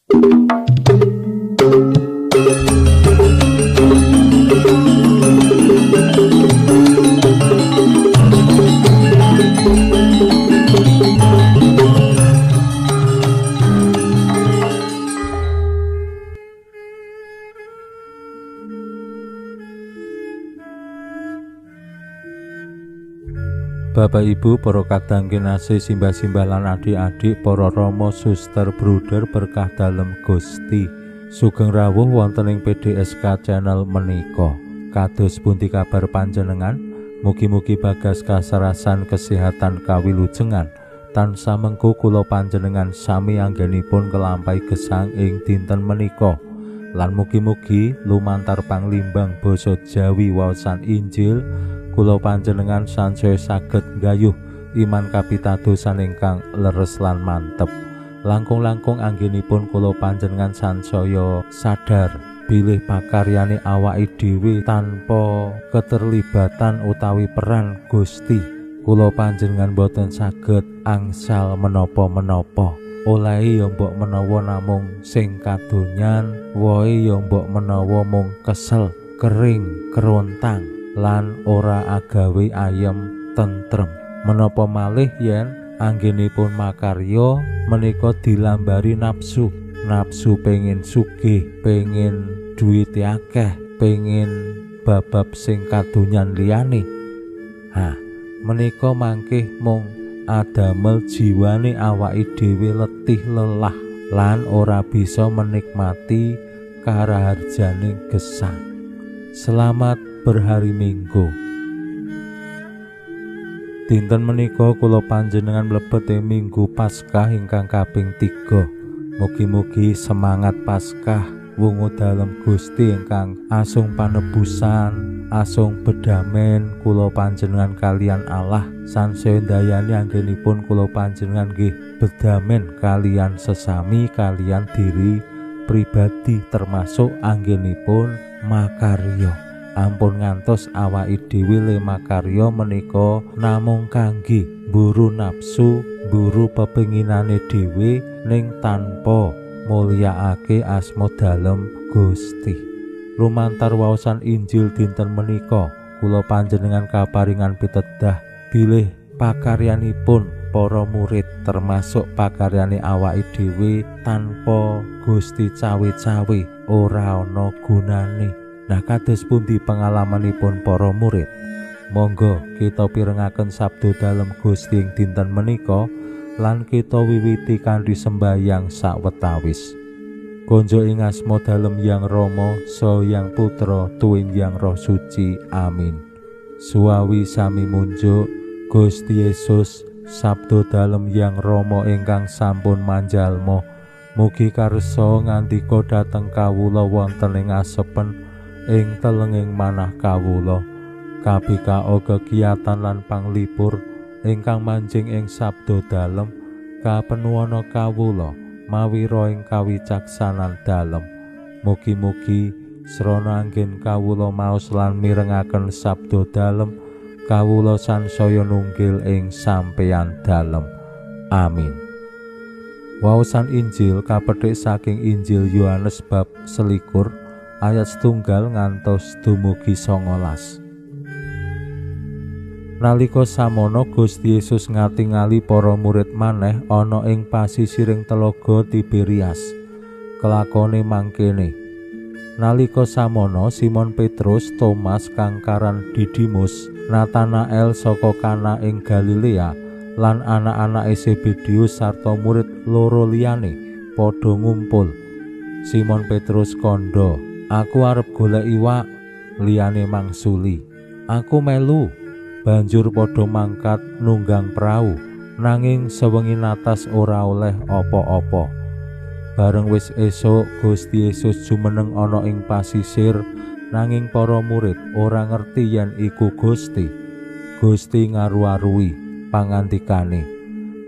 Bapak Ibu, para kadang kinasih, simbah-simbah lan adik-adik, para rama, suster, bruder, berkah dalem Gusti. Sugeng rawuh wonten ing PDSK channel menika. Kados pundi kabar panjenengan? Mugi-mugi bagas kasarasan kesehatan kawilujengan tansah mengko kula panjenengan sami anggenipun kelampahi gesang ing dinten menika. Lan mugi-mugi lumantar panglimbang basa Jawi waosan Injil kula panjenengan sansaya saged nggayuh iman kapitadosan ingkang leres lan mantep. Langkung-langkung anggenipun kula panjenengan sansaya sadar bilih pakaryane awake dhewe tanpa keterlibatan utawi peran Gusti. Kula panjenengan boten saged angsal menapa-menapa. Olehe ya mbok menawa namung sing kadonyan, wohe ya mbok menawa mung kesel, kering, kerontang lan ora agawe ayem tentrem. Menapa malih yen anggenipun makarya menika dilambari nafsu pengin sugih, pengin duwite akeh, pengin babab sing kadonyan liyane. Menika mangkih mung adamel jiwane awake dhewe letih lelah lan ora bisa menikmati karaharjaning gesang. Selamat berhari Minggu. Dinten menika kula panjenengan mlebet ing Minggu Paskah ingkang kaping 3. Mugi-mugi semangat Paskah wungu dalem Gusti ingkang asung panebusan, asung bedamen kula panjenengan kalian Allah sansaya ndayani anggenipun kula panjenengan nggih bedamen kalian sesami, kalian diri pribadi, termasuk anggenipun makarya. Ampun ngantos awake dhewe le makarya menika namung kangge mburu nafsu, mburu pepinginane dhewe ning tanpa mulyakake asma dalem Gusti. Lumantar waosan Injil dinten menika kula panjenengan kaparingan pitedah bilih pakaryanipun para murid, termasuk pakaryane awake dhewe tanpa Gusti cawe-cawe ora ana gunane. Nah, kados pundi pengalamanipun para murid? Monggo kita pirengaken sabda dalem Gusti ing dinten menika lan kita wiwiti kanthi sembahyang sawetawis. Konjo ing asma dalem Yang Rama saha Yang Putra tuwin Yang Roh Suci. Amin. Suawi sami munjuk Gusti Yesus, sabda dalem Yang Rama ingkang sampun manjalma, mugi karsa ngandika dhateng kawula wonten ing asepen ing telenging manah kawula, kabikao kegiatan lan panglipur ingkang manjing ing sabda dalem kapenuwana kawula mawi ing kawicaksanan dalem. Mugi-mugi srana anggen kawula maos lan mirengaken sabda dalem kawula sansaya nunggil ing sampeyan dalem. Amin. Waosan Injil kapetik saking Injil Yohanes bab 21 ayat 1 ngantos dumugi 19. Nalika samono Gusti Yesus ngatingali para murid maneh ana ing pasisiring telaga Tiberias. Kelakone mangkene. Nalika samono Simon Petrus, Thomas kang karan Didimus, Natanael saka Kana ing Galilea lan anak-anake Zebedius sarta murid loro liyane padha ngumpul. Simon Petrus kandha, "Aku arep golek iwak." Liyane mangsuli, "Aku melu." Banjur padha mangkat nunggang prau, nanging sewengi natas ora oleh apa-apa. Bareng wis esuk Gusti Yesus jumeneng ana ing pasisir, nanging para murid ora ngerti yen iku Gusti. Gusti ngaru-arui pangandikane,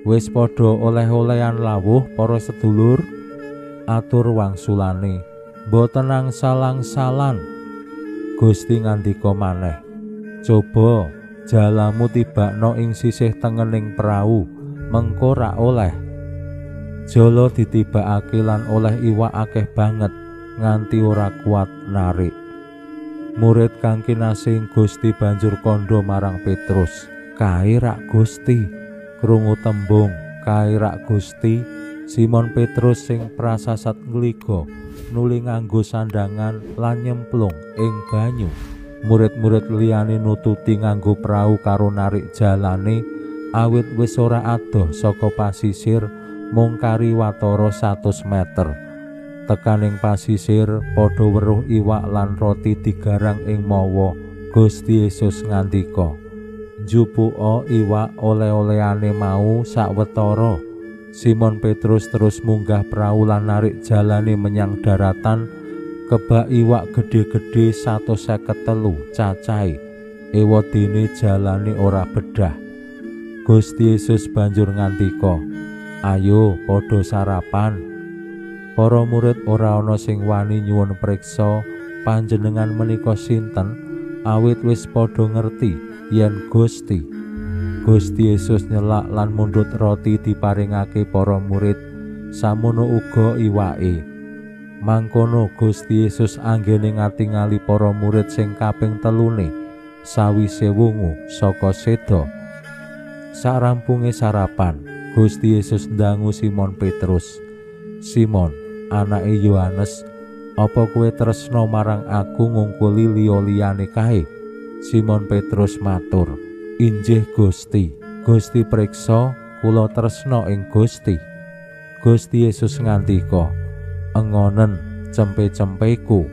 "Wis padha oleh-olehan lawuh para sedulur?" Atur wangsulane, "Mboten angsal-angsalan." Gusti ngandika maneh, "Coba jalamu tibakno ing sisih tengening prau, mengko ra oleh." Jala ditibakake lan oleh iwak akeh banget nganti ora kuat narik. Murid kang kinasih Gusti banjur kandha marang Petrus, "Kae rak Gusti." Krungu tembung "kae rak Gusti", Simon Petrus sing prasasat ngliga nuli nganggo sandangan lan nyemplung ing banyu. Murid-murid liyane nututi nganggo prau karo narik jalane awit wis ora adoh saka pasisir mung kari watara 100 meter. Tekaning pasisir padha weruh iwak lan roti digarang ing mawa. Gusti Yesus ngandika, "Njupuka iwak oleh-olehane mau sawetara." Simon Petrus terus munggah prau lan narik jalane menyang daratan. Kebak iwak gedhe-gedhe 153 cacahe. Ewadene jalane ora bedah. Gusti Yesus banjur ngandika, "Ayo padha sarapan." Para murid ora ana sing wani nyuwun priksa panjenengan menika sinten, awit wis padha ngerti yen Gusti Yesus nyelak lan mundhut roti diparingake para murid, samono uga iwake. Mangkono Gusti Yesus anggene ngatingali para murid sing kaping telune sawise wungu saka seda. Sarampunge sarapan, Gusti Yesus ndangu Simon Petrus, "Simon, anake Yohanes, apa kowe tresna marang aku ngungkuli liya-liyane kae?" Simon Petrus matur, "Injih Gusti, Gusti priksa kula tresna ing Gusti." Gusti Yesus ngandika, "Engonen cempe-cempeku."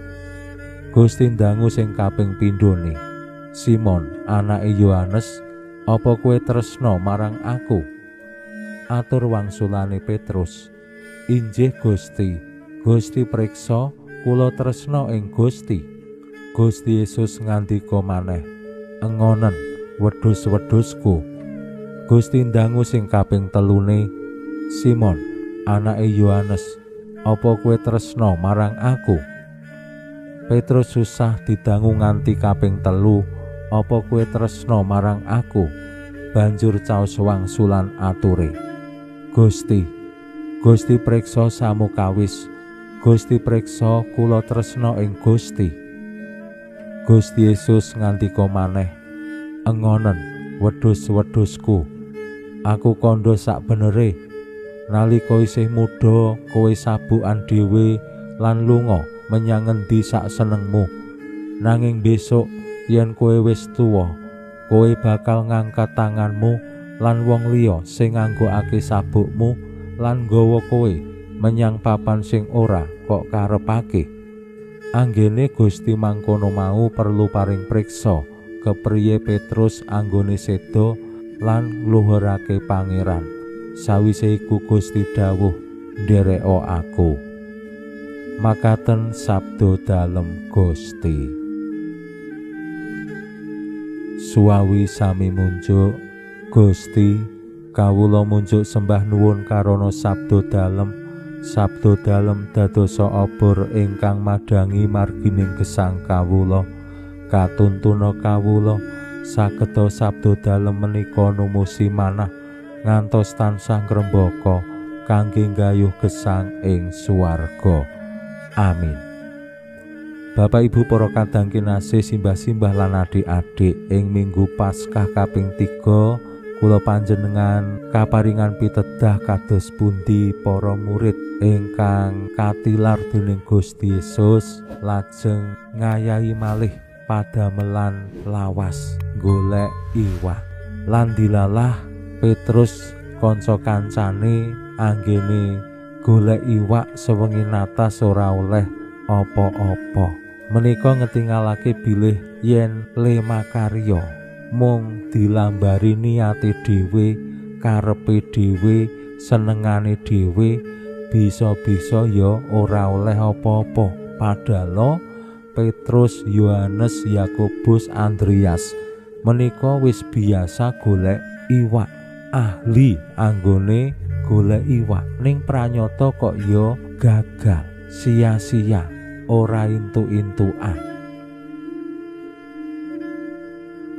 Gusti ndangu sing kaping pindhone, "Simon, anake Yohanes, apa kowe tresna marang aku?" Atur wangsulane Petrus, "Injih Gusti, Gusti priksa kula tresna ing Gusti." Gusti Yesus ngandika maneh, "Engonen wedhus-wedhusku." Gusti ndangu sing kaping telune, "Simon, anake Yohanes, apa kowe tresna marang aku?" Petrus susah didangu nganti kaping telu, "Apa kowe tresna marang aku?" Banjur caos wangsulan ature, Gusti priksa samukawis. Gusti priksa kula tresna ing Gusti." Gusti Yesus ngandika maneh, "Engonen wedhus-wedhusku. Aku kandha sak benere. Nalika isih muda kowe sabukan dhewe lan lunga menyang ngendi sak senengmu. Nanging besok yen kowe wis tuwa, kowe bakal ngangkat tanganmu lan wong liya sing nganggokake sabukmu lan nggawa kowe menyang papan sing ora kok karepake." Anggene Gusti mangkono mau perlu paring priksa kepriye Petrus anggone seda lan ngluhurake Pangeran. Sawise iku Gusti dawuh, "Ndereka aku." Makaten sabda dalem Gusti. Suwawi sami munjuk, Gusti kawula munjuk sembah nuwun karana sabda dalem. Sabda dalem dadosa obor ingkang madangi margining gesang kawula. Katuntuna kawula sageda sabda dalem menika numusi manah ngantos tansah ngrembaka kangge nggayuh gesang ing swarga. Amin. Bapak Ibu para kadang kinasih, simbah-simbah lan adik-adik, ing Minggu Paskah kaping 3 kula panjenengan kaparingan pitedah kados pundi para murid ingkang katilar dening Gusti Yesus lajeng ngayahi malih padamelan lawas golek iwak. Lan dilalah Petrus kanca kancane anggene golek iwak sewengi natas ora oleh apa-apa. Menika ngetingalake bilih yen le makarya mung dilambari niate dhewe, karepe dhewe, senengane dhewe, bisa-bisa ya ora oleh apa-apa. Padahal Petrus, Yohanes, Yakobus, Andreas menika wis biasa golek iwak, ahli anggone golek iwak, ning pranyata kok ya gagal, sia-sia, ora intu-intuan.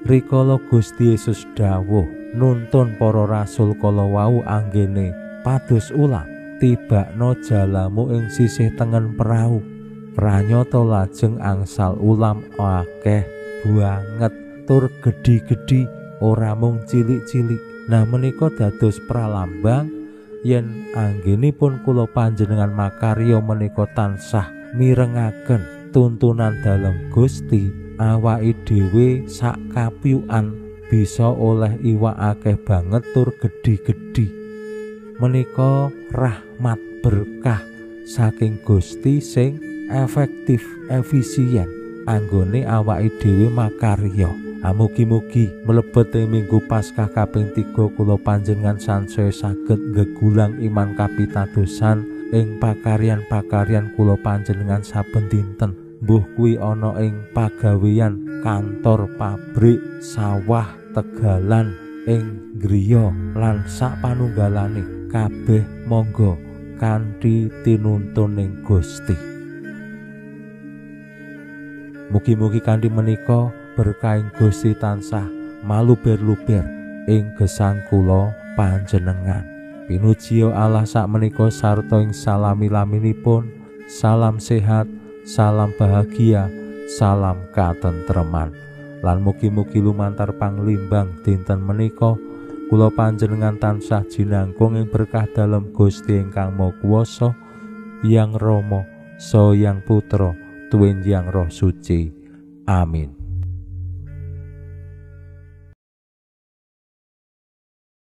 Rikala Gusti Yesus dawuh nuntun para rasul kala wau anggene pados ulang tibakno jalamu ing sisih tengen prau. Pranyata lajeng angsal ulam akeh banget tur gedhi-gedhi, ora mung cilik-cilik. Nah menika dados pralambang yen anggenipun kula panjenengan makarya menika tansah mirengaken tuntunan dalem Gusti, awake dhewe sak kapyukan bisa oleh iwak akeh banget tur gedhi-gedhi. Menika rahmat berkah saking Gusti sing efektif efisien anggone awake dhewe makarya. Mugi-mugi mlebet ing Minggu Paskah kaping 3 kula panjenengan sansaya saged gegulang iman kapitadosan ing pakaryan-pakaryan kula panjenengan saben dinten. Mbuh kuwi ana ing pagawean, kantor, pabrik, sawah, tegalan, ing griya lan sak panunggalane kabeh monggo kanthi tinuntuning Gusti. Mugi-mugi kanthi menika berkahing Gusti tansah maluber-luber ing gesang kula panjenengan. Pinuji Allah sakmenika sarta ing salami-laminipun. Salam sehat, salam bahagia, salam katentreman. Lan mugi-mugi lumantar panglimbang dinten menika kula panjenengan tansah jinangkung ing berkah dalem Gusti ingkang Maha Kuwasa, Hyang Rama saha Hyang Putra tuwin Hyang Roh Suci. Amin.